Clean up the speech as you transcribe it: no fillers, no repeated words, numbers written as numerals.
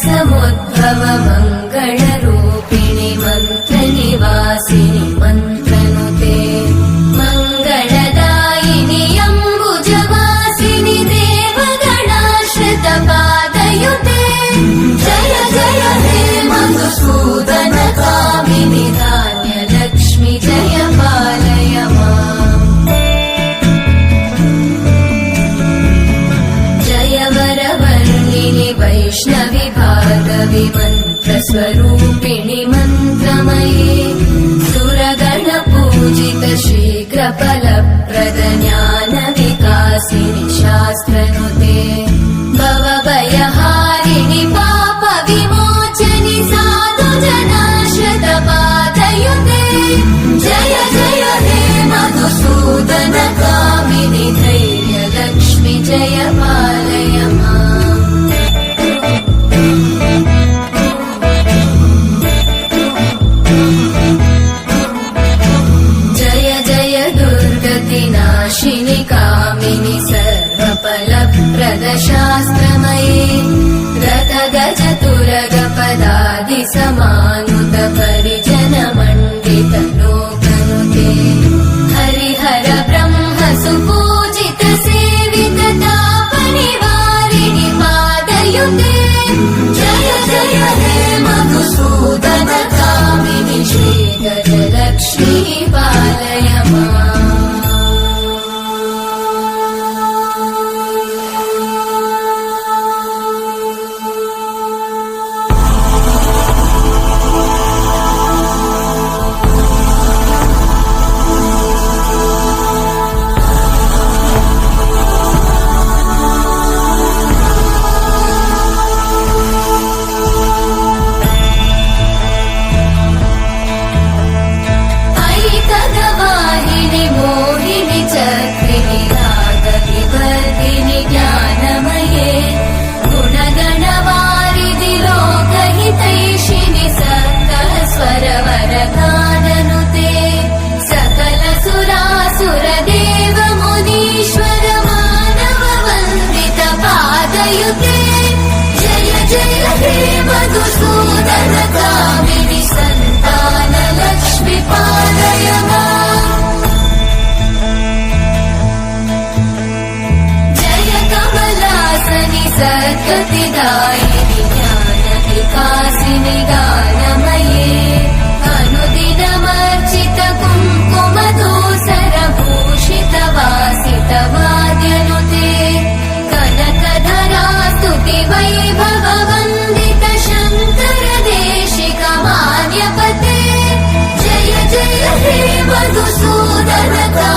समुद्भव मङ्गलरूपिणि मन्त्रनिवासिनि मन्त्रनुते मङ्गलदायिनि अम्बुजवासिनि देवगणाश्रितपादयुते जय जय हे मधुसूदनकामिनि धान्यलक्ष्मि जय पालय माम् जय वरवर्णिनि वैष्णवि भार्गवि मन्त्रस्वरूपिणि मन्त्रमये सुरगणपूजित शीघ्रफलप्रद ज्ञानविकासिनि शास्त्रनुते भवभयहारिणि पापविमोचनि साधुजनाश्रितपादयुते जय जय हे मधुसूदनकामिनि धैर्यलक्ष्मि जय पालय माम् जय जय दुर्गतिनाशिनि कामिनि सर्वफलप्रद शास्त्रमये रथगजतुरगपदादि समानुत परिजन मण्डित लोकनुते हरिहर ब्रह्म सुपूजित सेवित तापनिवारिणि पादयुते जय जय हे मधुसूदनकामिनि श्रीगजलक्ष्मी पालय माम् ऐकगवाहिनि मोहिनि चक्रिणि रागविवर्धिनि ज्ञानमये गुणगणवारिधि लोकहितैषिणि सकलस्वरवरगाननुते सकलसुरासुरदेव मुनीश्वर मानववन्दित पादयुते जय जय हे मधुसूदनकामिनि सन्तानलक्ष्मि पालय माम् जय कमलासनि सद्गतिदायिनि ज्ञानविकासिनि गानमये अनुदिनमर्चित कुङ्कुमधूसरभूषित वासित वाद्यनुते कनकधरा स्तुति वैभव वन्दित शङ्कर देशिक मान्यपते जय जय हे मधुसूदनका